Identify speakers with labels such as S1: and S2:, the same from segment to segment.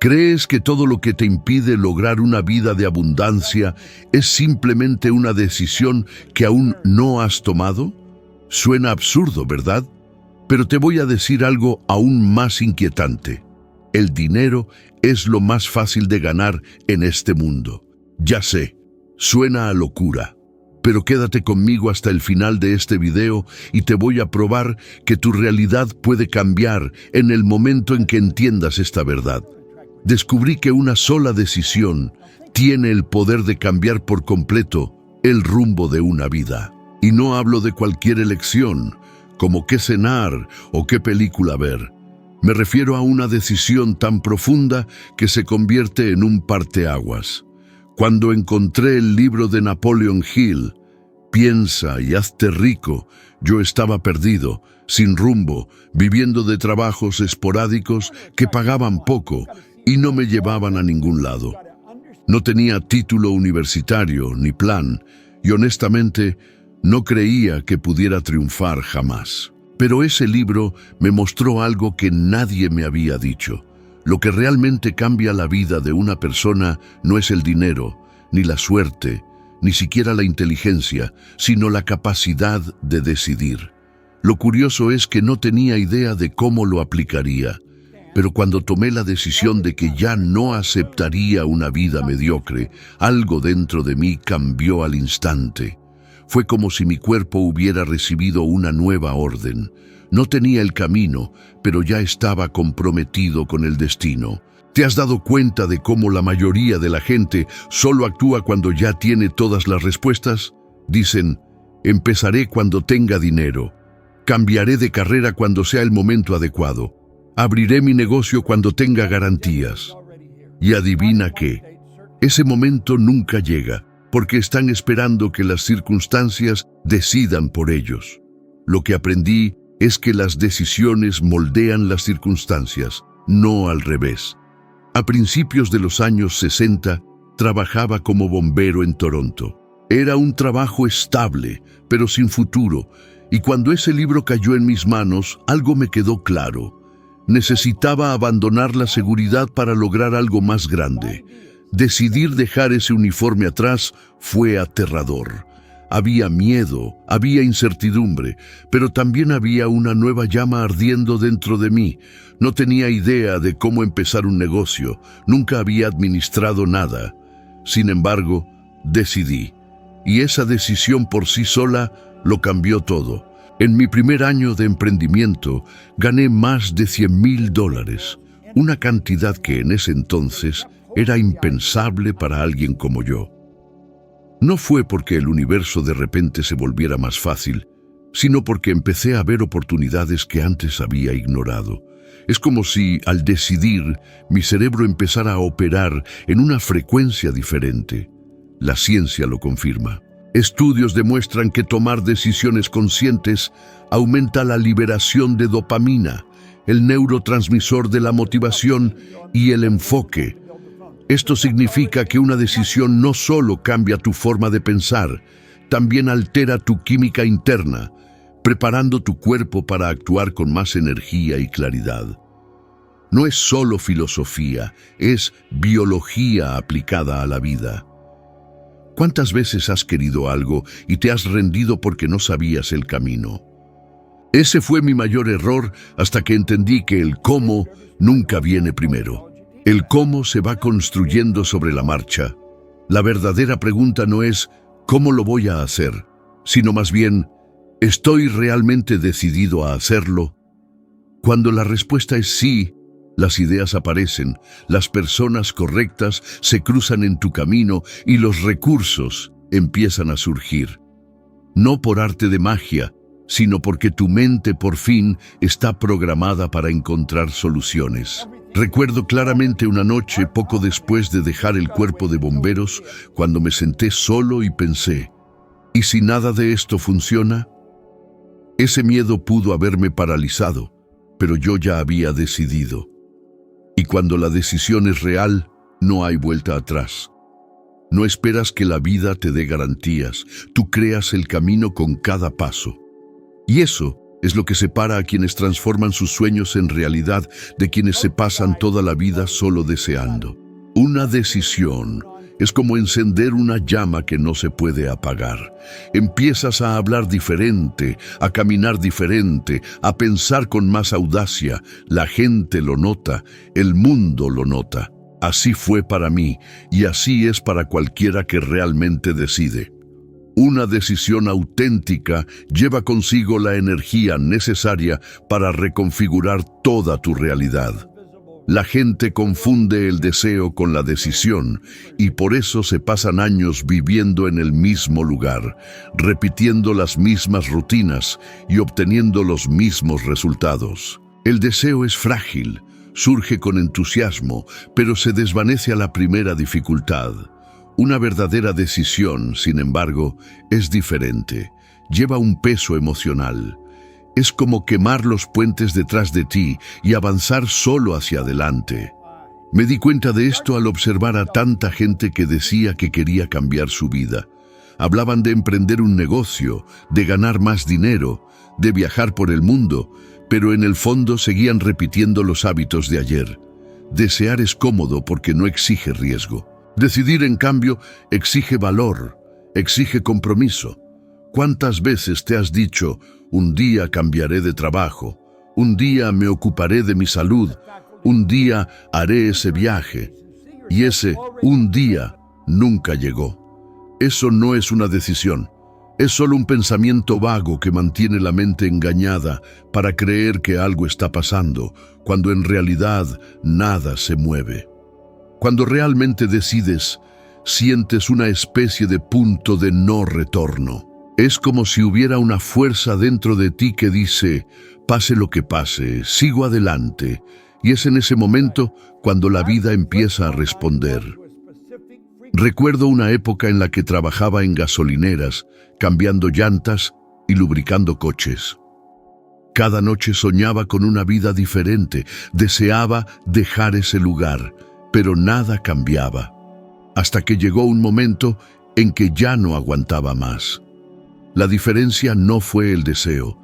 S1: ¿Crees que todo lo que te impide lograr una vida de abundancia es simplemente una decisión que aún no has tomado? Suena absurdo, ¿verdad? Pero te voy a decir algo aún más inquietante. El dinero es lo más fácil de ganar en este mundo. Ya sé, suena a locura, pero quédate conmigo hasta el final de este video y te voy a probar que tu realidad puede cambiar en el momento en que entiendas esta verdad. Descubrí que una sola decisión tiene el poder de cambiar por completo el rumbo de una vida. Y no hablo de cualquier elección, como qué cenar o qué película ver. Me refiero a una decisión tan profunda que se convierte en un parteaguas. Cuando encontré el libro de Napoleon Hill, Piensa y hazte rico, yo estaba perdido, sin rumbo, viviendo de trabajos esporádicos que pagaban poco y no me llevaban a ningún lado. No tenía título universitario ni plan, y honestamente no creía que pudiera triunfar jamás. Pero ese libro me mostró algo que nadie me había dicho. Lo que realmente cambia la vida de una persona no es el dinero, ni la suerte, ni siquiera la inteligencia, sino la capacidad de decidir. Lo curioso es que no tenía idea de cómo lo aplicaría, pero cuando tomé la decisión de que ya no aceptaría una vida mediocre, algo dentro de mí cambió al instante. Fue como si mi cuerpo hubiera recibido una nueva orden. No tenía el camino, pero ya estaba comprometido con el destino. ¿Te has dado cuenta de cómo la mayoría de la gente solo actúa cuando ya tiene todas las respuestas? Dicen, empezaré cuando tenga dinero, cambiaré de carrera cuando sea el momento adecuado, abriré mi negocio cuando tenga garantías. Y adivina qué, ese momento nunca llega, porque están esperando que las circunstancias decidan por ellos. Lo que aprendí es que las decisiones moldean las circunstancias, no al revés. A principios de los años 60, trabajaba como bombero en Toronto. Era un trabajo estable, pero sin futuro, y cuando ese libro cayó en mis manos, algo me quedó claro. Necesitaba abandonar la seguridad para lograr algo más grande. Decidir dejar ese uniforme atrás fue aterrador. Había miedo, había incertidumbre, pero también había una nueva llama ardiendo dentro de mí. No tenía idea de cómo empezar un negocio, nunca había administrado nada. Sin embargo, decidí, y esa decisión por sí sola lo cambió todo. En mi primer año de emprendimiento gané más de $100,000, una cantidad que en ese entonces era impensable para alguien como yo. No fue porque el universo de repente se volviera más fácil, sino porque empecé a ver oportunidades que antes había ignorado. Es como si, al decidir, mi cerebro empezara a operar en una frecuencia diferente. La ciencia lo confirma. Estudios demuestran que tomar decisiones conscientes aumenta la liberación de dopamina, el neurotransmisor de la motivación y el enfoque. Esto significa que una decisión no solo cambia tu forma de pensar, también altera tu química interna, preparando tu cuerpo para actuar con más energía y claridad. No es solo filosofía, es biología aplicada a la vida. ¿Cuántas veces has querido algo y te has rendido porque no sabías el camino? Ese fue mi mayor error hasta que entendí que el cómo nunca viene primero. El cómo se va construyendo sobre la marcha. La verdadera pregunta no es ¿cómo lo voy a hacer?, sino más bien ¿estoy realmente decidido a hacerlo? Cuando la respuesta es sí, las ideas aparecen, las personas correctas se cruzan en tu camino y los recursos empiezan a surgir. No por arte de magia, sino porque tu mente por fin está programada para encontrar soluciones. Recuerdo claramente una noche poco después de dejar el cuerpo de bomberos, cuando me senté solo y pensé, ¿y si nada de esto funciona? Ese miedo pudo haberme paralizado, pero yo ya había decidido. Y cuando la decisión es real, no hay vuelta atrás. No esperas que la vida te dé garantías, tú creas el camino con cada paso. Y eso Es lo que separa a quienes transforman sus sueños en realidad de quienes se pasan toda la vida solo deseando. Una decisión es como encender una llama que no se puede apagar. Empiezas a hablar diferente, a caminar diferente, a pensar con más audacia. La gente lo nota, el mundo lo nota. Así fue para mí y así es para cualquiera que realmente decide. Una decisión auténtica lleva consigo la energía necesaria para reconfigurar toda tu realidad. La gente confunde el deseo con la decisión y por eso se pasan años viviendo en el mismo lugar, repitiendo las mismas rutinas y obteniendo los mismos resultados. El deseo es frágil, surge con entusiasmo, pero se desvanece a la primera dificultad. Una verdadera decisión, sin embargo, es diferente. Lleva un peso emocional. Es como quemar los puentes detrás de ti y avanzar solo hacia adelante. Me di cuenta de esto al observar a tanta gente que decía que quería cambiar su vida. Hablaban de emprender un negocio, de ganar más dinero, de viajar por el mundo, pero en el fondo seguían repitiendo los hábitos de ayer. Desear es cómodo porque no exige riesgo. Decidir, en cambio, exige valor, exige compromiso. ¿Cuántas veces te has dicho, un día cambiaré de trabajo, un día me ocuparé de mi salud, un día haré ese viaje? Y ese un día nunca llegó. Eso no es una decisión. Es solo un pensamiento vago que mantiene la mente engañada para creer que algo está pasando, cuando en realidad nada se mueve. Cuando realmente decides, sientes una especie de punto de no retorno. Es como si hubiera una fuerza dentro de ti que dice, pase lo que pase, sigo adelante. Y es en ese momento cuando la vida empieza a responder. Recuerdo una época en la que trabajaba en gasolineras, cambiando llantas y lubricando coches. Cada noche soñaba con una vida diferente, deseaba dejar ese lugar, pero nada cambiaba. Hasta que llegó un momento en que ya no aguantaba más. La diferencia no fue el deseo,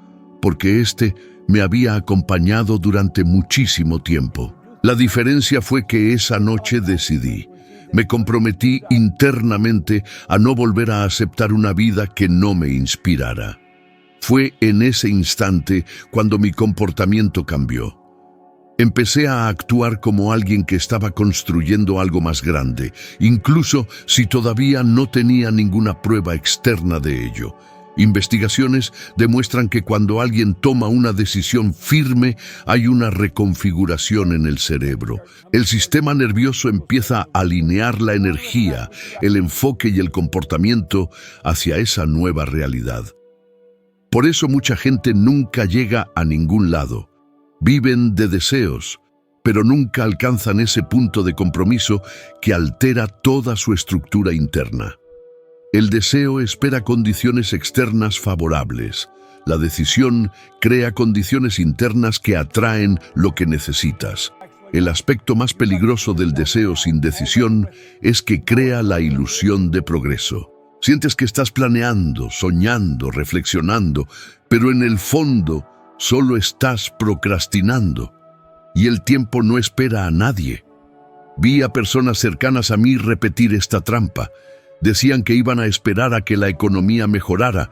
S1: porque este me había acompañado durante muchísimo tiempo. La diferencia fue que esa noche decidí. Me comprometí internamente a no volver a aceptar una vida que no me inspirara. Fue en ese instante cuando mi comportamiento cambió. Empecé a actuar como alguien que estaba construyendo algo más grande, incluso si todavía no tenía ninguna prueba externa de ello. Investigaciones demuestran que cuando alguien toma una decisión firme, hay una reconfiguración en el cerebro. El sistema nervioso empieza a alinear la energía, el enfoque y el comportamiento hacia esa nueva realidad. Por eso mucha gente nunca llega a ningún lado. Viven de deseos, pero nunca alcanzan ese punto de compromiso que altera toda su estructura interna. El deseo espera condiciones externas favorables. La decisión crea condiciones internas que atraen lo que necesitas. El aspecto más peligroso del deseo sin decisión es que crea la ilusión de progreso. Sientes que estás planeando, soñando, reflexionando, pero en el fondo solo estás procrastinando. Y el tiempo no espera a nadie. Vi a personas cercanas a mí repetir esta trampa. Decían que iban a esperar a que la economía mejorara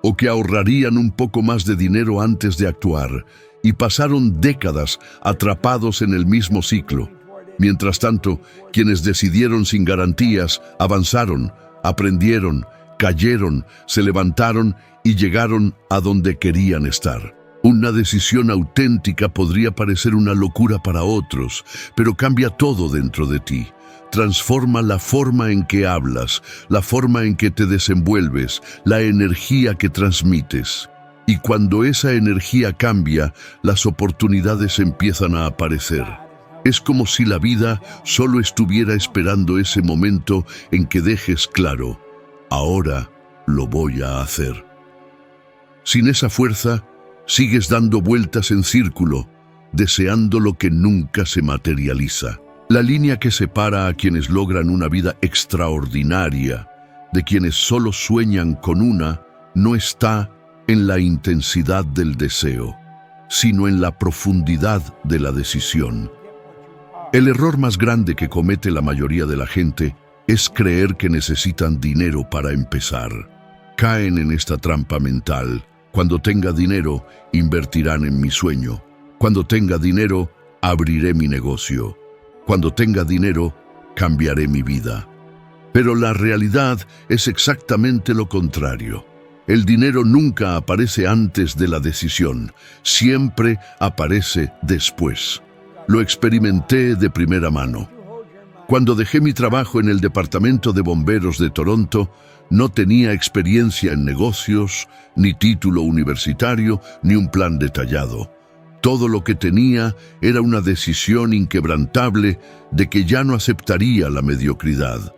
S1: o que ahorrarían un poco más de dinero antes de actuar, y pasaron décadas atrapados en el mismo ciclo. Mientras tanto, quienes decidieron sin garantías avanzaron, aprendieron, cayeron, se levantaron y llegaron a donde querían estar. Una decisión auténtica podría parecer una locura para otros, pero cambia todo dentro de ti. Transforma la forma en que hablas, la forma en que te desenvuelves, la energía que transmites. Y cuando esa energía cambia, las oportunidades empiezan a aparecer. Es como si la vida solo estuviera esperando ese momento en que dejes claro, ahora lo voy a hacer. Sin esa fuerza, sigues dando vueltas en círculo, deseando lo que nunca se materializa. La línea que separa a quienes logran una vida extraordinaria de quienes solo sueñan con una no está en la intensidad del deseo, sino en la profundidad de la decisión. El error más grande que comete la mayoría de la gente es creer que necesitan dinero para empezar. Caen en esta trampa mental. Cuando tenga dinero, invertirán en mi sueño. Cuando tenga dinero, abriré mi negocio. Cuando tenga dinero, cambiaré mi vida. Pero la realidad es exactamente lo contrario. El dinero nunca aparece antes de la decisión, siempre aparece después. Lo experimenté de primera mano. Cuando dejé mi trabajo en el Departamento de Bomberos de Toronto, no tenía experiencia en negocios, ni título universitario, ni un plan detallado. Todo lo que tenía era una decisión inquebrantable de que ya no aceptaría la mediocridad.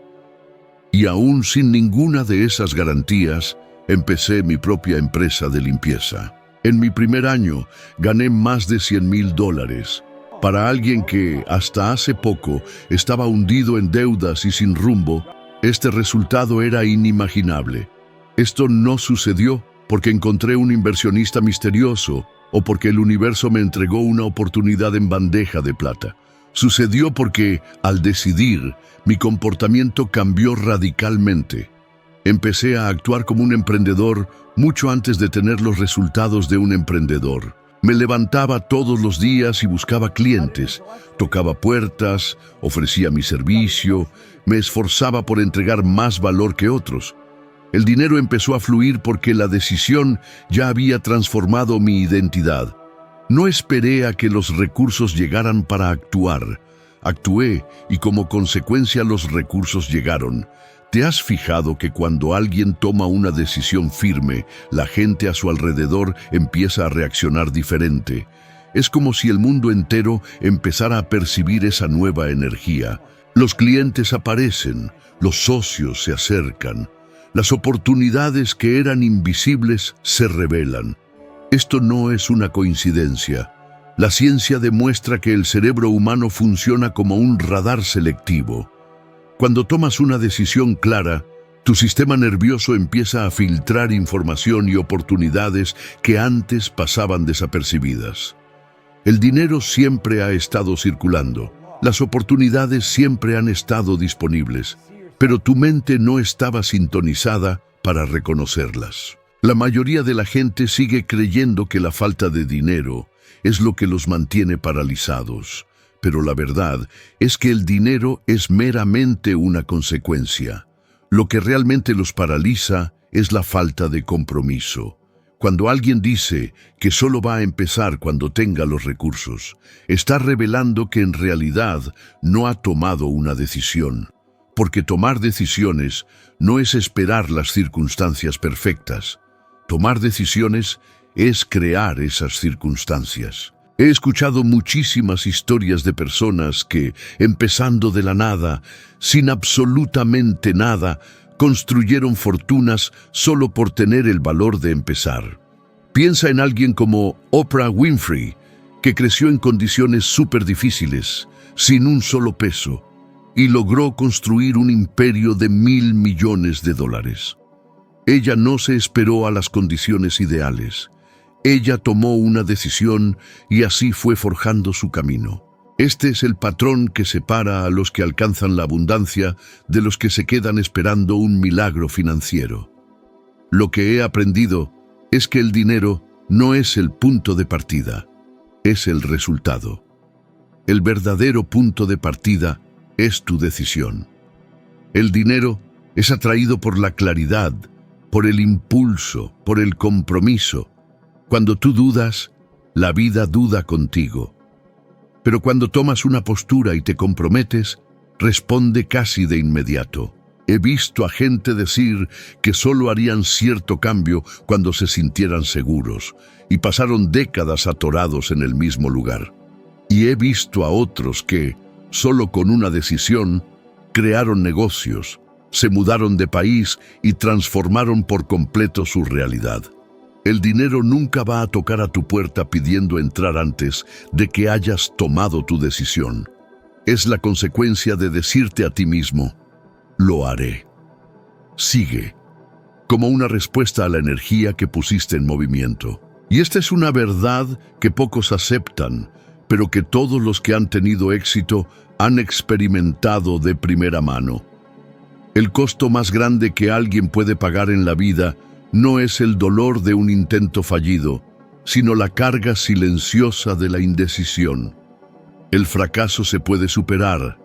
S1: Y aún sin ninguna de esas garantías, empecé mi propia empresa de limpieza. En mi primer año gané más de $100,000. Para alguien que, hasta hace poco, estaba hundido en deudas y sin rumbo, este resultado era inimaginable. Esto no sucedió porque encontré un inversionista misterioso o porque el universo me entregó una oportunidad en bandeja de plata. Sucedió porque, al decidir, mi comportamiento cambió radicalmente. Empecé a actuar como un emprendedor mucho antes de tener los resultados de un emprendedor. Me levantaba todos los días y buscaba clientes, tocaba puertas, ofrecía mi servicio, me esforzaba por entregar más valor que otros. El dinero empezó a fluir porque la decisión ya había transformado mi identidad. No esperé a que los recursos llegaran para actuar. Actué y como consecuencia los recursos llegaron. ¿Te has fijado que cuando alguien toma una decisión firme, la gente a su alrededor empieza a reaccionar diferente? Es como si el mundo entero empezara a percibir esa nueva energía. Los clientes aparecen, los socios se acercan, las oportunidades que eran invisibles se revelan. Esto no es una coincidencia. La ciencia demuestra que el cerebro humano funciona como un radar selectivo. Cuando tomas una decisión clara, tu sistema nervioso empieza a filtrar información y oportunidades que antes pasaban desapercibidas. El dinero siempre ha estado circulando, las oportunidades siempre han estado disponibles, pero tu mente no estaba sintonizada para reconocerlas. La mayoría de la gente sigue creyendo que la falta de dinero es lo que los mantiene paralizados. Pero la verdad es que el dinero es meramente una consecuencia. Lo que realmente los paraliza es la falta de compromiso. Cuando alguien dice que solo va a empezar cuando tenga los recursos, está revelando que en realidad no ha tomado una decisión. Porque tomar decisiones no es esperar las circunstancias perfectas. Tomar decisiones es crear esas circunstancias. He escuchado muchísimas historias de personas que, empezando de la nada, sin absolutamente nada, construyeron fortunas solo por tener el valor de empezar. Piensa en alguien como Oprah Winfrey, que creció en condiciones súper difíciles, sin un solo peso, y logró construir un imperio de $1,000 millones. Ella no se esperó a las condiciones ideales. Ella tomó una decisión y así fue forjando su camino. Este es el patrón que separa a los que alcanzan la abundancia de los que se quedan esperando un milagro financiero. Lo que he aprendido es que el dinero no es el punto de partida, es el resultado. El verdadero punto de partida es tu decisión. El dinero es atraído por la claridad, por el impulso, por el compromiso. Cuando tú dudas, la vida duda contigo. Pero cuando tomas una postura y te comprometes, responde casi de inmediato. He visto a gente decir que solo harían cierto cambio cuando se sintieran seguros, y pasaron décadas atorados en el mismo lugar. Y he visto a otros que, solo con una decisión, crearon negocios, se mudaron de país y transformaron por completo su realidad. El dinero nunca va a tocar a tu puerta pidiendo entrar antes de que hayas tomado tu decisión. Es la consecuencia de decirte a ti mismo, lo haré. Sigue. como una respuesta a la energía que pusiste en movimiento. Y esta es una verdad que pocos aceptan, pero que todos los que han tenido éxito han experimentado de primera mano. El costo más grande que alguien puede pagar en la vida no es el dolor de un intento fallido, sino la carga silenciosa de la indecisión. El fracaso se puede superar,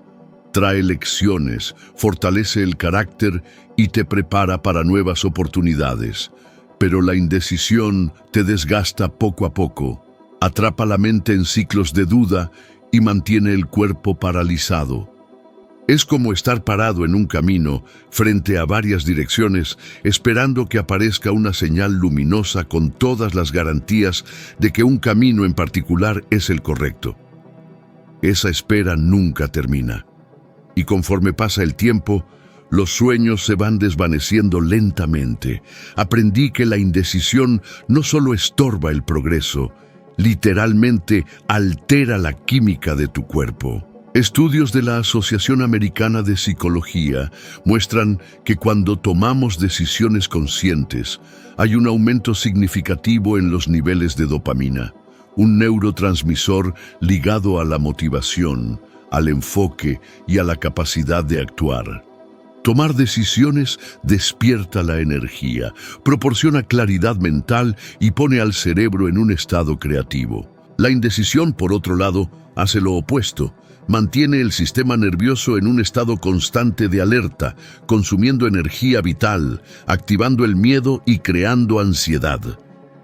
S1: trae lecciones, fortalece el carácter y te prepara para nuevas oportunidades. Pero la indecisión te desgasta poco a poco, atrapa la mente en ciclos de duda y mantiene el cuerpo paralizado. Es como estar parado en un camino, frente a varias direcciones, esperando que aparezca una señal luminosa con todas las garantías de que un camino en particular es el correcto. Esa espera nunca termina. Y conforme pasa el tiempo, los sueños se van desvaneciendo lentamente. Aprendí que la indecisión no solo estorba el progreso, literalmente altera la química de tu cuerpo. Estudios de la Asociación Americana de Psicología muestran que cuando tomamos decisiones conscientes, hay un aumento significativo en los niveles de dopamina, un neurotransmisor ligado a la motivación, al enfoque y a la capacidad de actuar. Tomar decisiones despierta la energía, proporciona claridad mental y pone al cerebro en un estado creativo. La indecisión, por otro lado, hace lo opuesto. Mantiene el sistema nervioso en un estado constante de alerta, consumiendo energía vital, activando el miedo y creando ansiedad.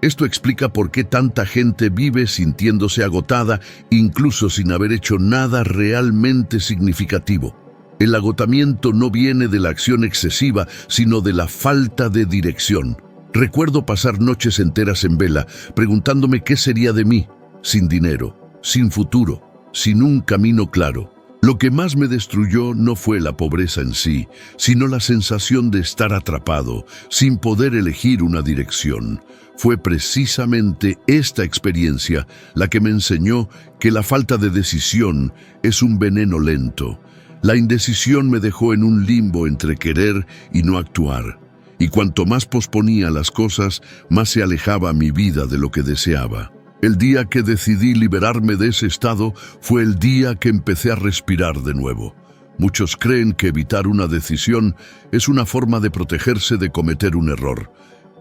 S1: Esto explica por qué tanta gente vive sintiéndose agotada, incluso sin haber hecho nada realmente significativo. El agotamiento no viene de la acción excesiva, sino de la falta de dirección. Recuerdo pasar noches enteras en vela, preguntándome qué sería de mí, sin dinero, sin futuro, sin un camino claro. Lo que más me destruyó no fue la pobreza en sí, sino la sensación de estar atrapado, sin poder elegir una dirección. Fue precisamente esta experiencia la que me enseñó que la falta de decisión es un veneno lento. La indecisión me dejó en un limbo entre querer y no actuar. Y cuanto más posponía las cosas, más se alejaba mi vida de lo que deseaba. El día que decidí liberarme de ese estado fue el día que empecé a respirar de nuevo. Muchos creen que evitar una decisión es una forma de protegerse de cometer un error.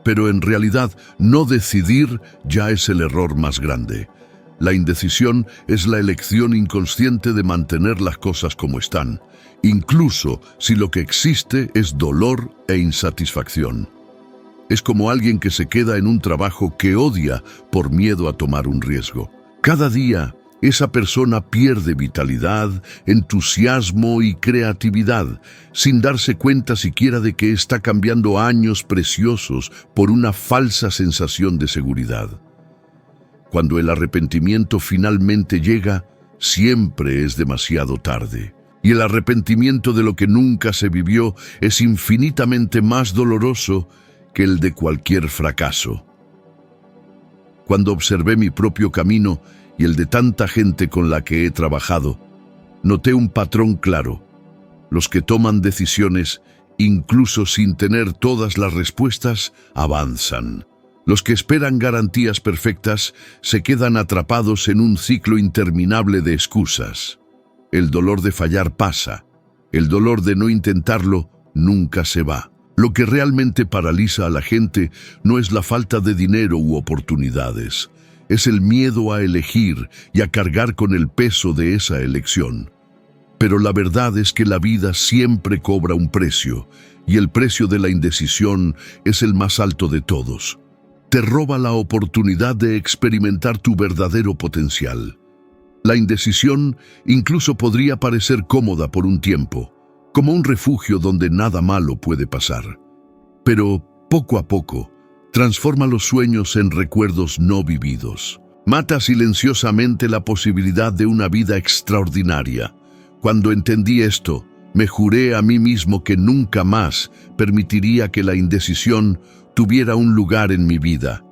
S1: Pero en realidad, no decidir ya es el error más grande. La indecisión es la elección inconsciente de mantener las cosas como están, incluso si lo que existe es dolor e insatisfacción. Es como alguien que se queda en un trabajo que odia por miedo a tomar un riesgo. Cada día, esa persona pierde vitalidad, entusiasmo y creatividad, sin darse cuenta siquiera de que está cambiando años preciosos por una falsa sensación de seguridad. Cuando el arrepentimiento finalmente llega, siempre es demasiado tarde. Y el arrepentimiento de lo que nunca se vivió es infinitamente más doloroso que el de cualquier fracaso. Cuando observé mi propio camino y el de tanta gente con la que he trabajado, noté un patrón claro. Los que toman decisiones, incluso sin tener todas las respuestas, avanzan. Los que esperan garantías perfectas se quedan atrapados en un ciclo interminable de excusas. El dolor de fallar pasa. El dolor de no intentarlo nunca se va. Lo que realmente paraliza a la gente no es la falta de dinero u oportunidades. Es el miedo a elegir y a cargar con el peso de esa elección. Pero la verdad es que la vida siempre cobra un precio, y el precio de la indecisión es el más alto de todos. Te roba la oportunidad de experimentar tu verdadero potencial. La indecisión incluso podría parecer cómoda por un tiempo, como un refugio donde nada malo puede pasar. Pero, poco a poco, transforma los sueños en recuerdos no vividos. Mata silenciosamente la posibilidad de una vida extraordinaria. Cuando entendí esto, me juré a mí mismo que nunca más permitiría que la indecisión tuviera un lugar en mi vida.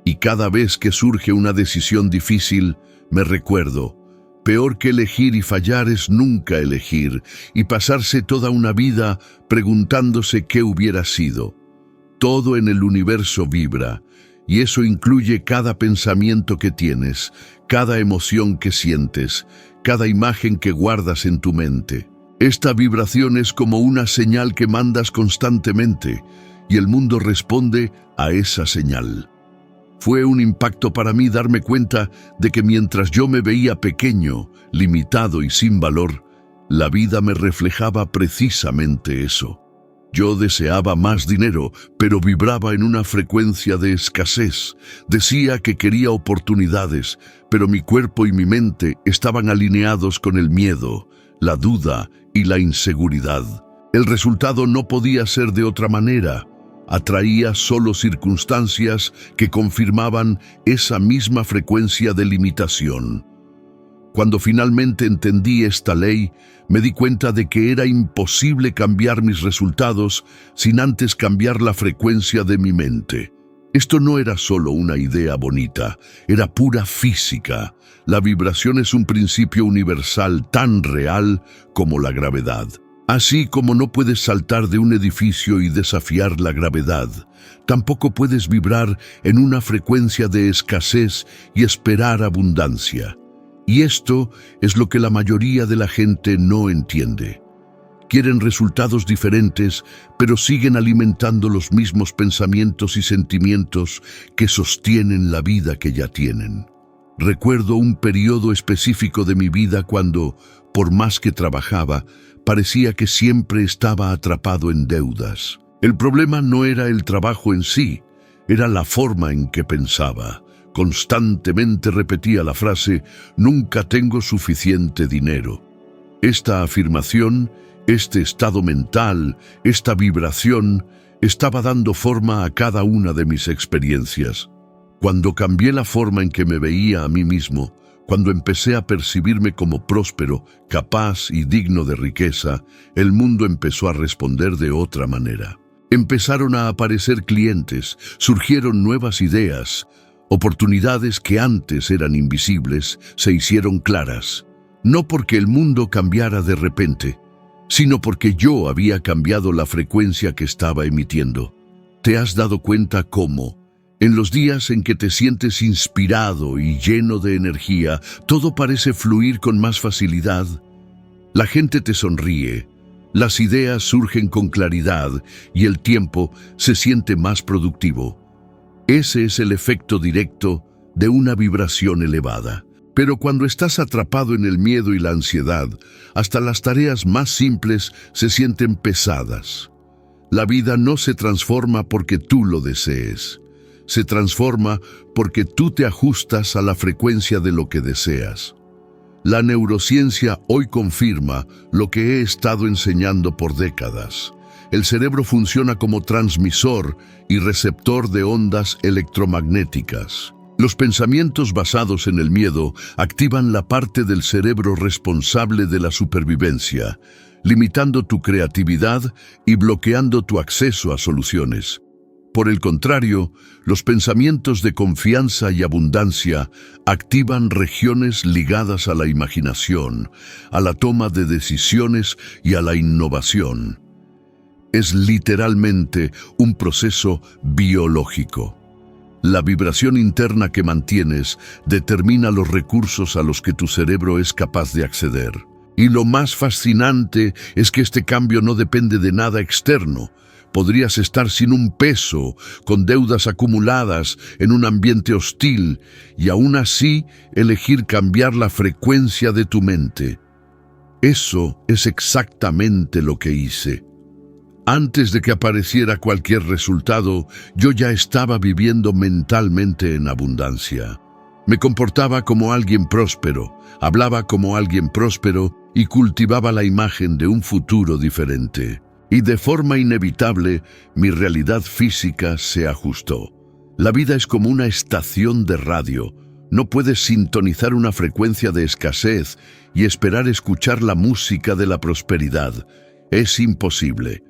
S1: Y cada vez que surge una decisión difícil, me recuerdo: peor que elegir y fallar es nunca elegir y pasarse toda una vida preguntándose qué hubiera sido. Todo en el universo vibra, y eso incluye cada pensamiento que tienes, cada emoción que sientes, cada imagen que guardas en tu mente. Esta vibración es como una señal que mandas constantemente, y el mundo responde a esa señal. Fue un impacto para mí darme cuenta de que mientras yo me veía pequeño, limitado y sin valor, la vida me reflejaba precisamente eso. Yo deseaba más dinero, pero vibraba en una frecuencia de escasez. Decía que quería oportunidades, pero mi cuerpo y mi mente estaban alineados con el miedo, la duda y la inseguridad. El resultado no podía ser de otra manera. Atraía solo circunstancias que confirmaban esa misma frecuencia de limitación. Cuando finalmente entendí esta ley, me di cuenta de que era imposible cambiar mis resultados sin antes cambiar la frecuencia de mi mente. Esto no era solo una idea bonita, era pura física. La vibración es un principio universal tan real como la gravedad. Así como no puedes saltar de un edificio y desafiar la gravedad, tampoco puedes vibrar en una frecuencia de escasez y esperar abundancia. Y esto es lo que la mayoría de la gente no entiende. Quieren resultados diferentes, pero siguen alimentando los mismos pensamientos y sentimientos que sostienen la vida que ya tienen. Recuerdo un periodo específico de mi vida cuando, por más que trabajaba, parecía que siempre estaba atrapado en deudas. El problema no era el trabajo en sí, era la forma en que pensaba. Constantemente repetía la frase, nunca tengo suficiente dinero. Esta afirmación, este estado mental, esta vibración, estaba dando forma a cada una de mis experiencias. Cuando cambié la forma en que me veía a mí mismo, cuando empecé a percibirme como próspero, capaz y digno de riqueza, el mundo empezó a responder de otra manera. Empezaron a aparecer clientes, surgieron nuevas ideas, oportunidades que antes eran invisibles se hicieron claras, no porque el mundo cambiara de repente, sino porque yo había cambiado la frecuencia que estaba emitiendo. ¿Te has dado cuenta cómo, en los días en que te sientes inspirado y lleno de energía, todo parece fluir con más facilidad? La gente te sonríe, las ideas surgen con claridad y el tiempo se siente más productivo. Ese es el efecto directo de una vibración elevada. Pero cuando estás atrapado en el miedo y la ansiedad, hasta las tareas más simples se sienten pesadas. La vida no se transforma porque tú lo desees. Se transforma porque tú te ajustas a la frecuencia de lo que deseas. La neurociencia hoy confirma lo que he estado enseñando por décadas. El cerebro funciona como transmisor y receptor de ondas electromagnéticas. Los pensamientos basados en el miedo activan la parte del cerebro responsable de la supervivencia, limitando tu creatividad y bloqueando tu acceso a soluciones. Por el contrario, los pensamientos de confianza y abundancia activan regiones ligadas a la imaginación, a la toma de decisiones y a la innovación. Es literalmente un proceso biológico. La vibración interna que mantienes determina los recursos a los que tu cerebro es capaz de acceder. Y lo más fascinante es que este cambio no depende de nada externo. Podrías estar sin un peso, con deudas acumuladas, en un ambiente hostil, y aún así elegir cambiar la frecuencia de tu mente. Eso es exactamente lo que hice. Antes de que apareciera cualquier resultado, yo ya estaba viviendo mentalmente en abundancia. Me comportaba como alguien próspero, hablaba como alguien próspero y cultivaba la imagen de un futuro diferente. Y de forma inevitable, mi realidad física se ajustó. La vida es como una estación de radio. No puedes sintonizar una frecuencia de escasez y esperar escuchar la música de la prosperidad. Es imposible.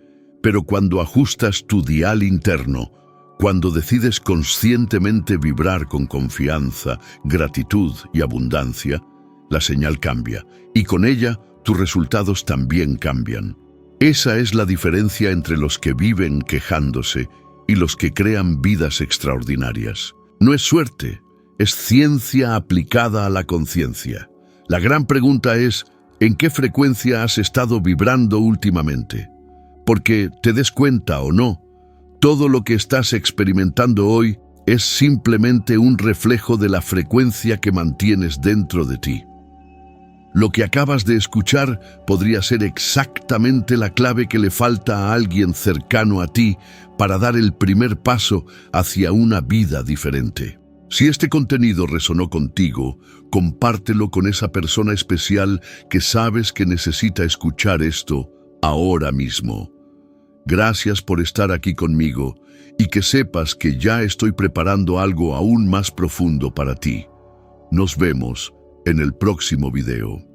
S1: Pero cuando ajustas tu dial interno, cuando decides conscientemente vibrar con confianza, gratitud y abundancia, la señal cambia, y con ella tus resultados también cambian. Esa es la diferencia entre los que viven quejándose y los que crean vidas extraordinarias. No es suerte, es ciencia aplicada a la conciencia. La gran pregunta es, ¿en qué frecuencia has estado vibrando últimamente? Porque, te des cuenta o no, todo lo que estás experimentando hoy es simplemente un reflejo de la frecuencia que mantienes dentro de ti. Lo que acabas de escuchar podría ser exactamente la clave que le falta a alguien cercano a ti para dar el primer paso hacia una vida diferente. Si este contenido resonó contigo, compártelo con esa persona especial que sabes que necesita escuchar esto ahora mismo. Gracias por estar aquí conmigo y que sepas que ya estoy preparando algo aún más profundo para ti. Nos vemos en el próximo video.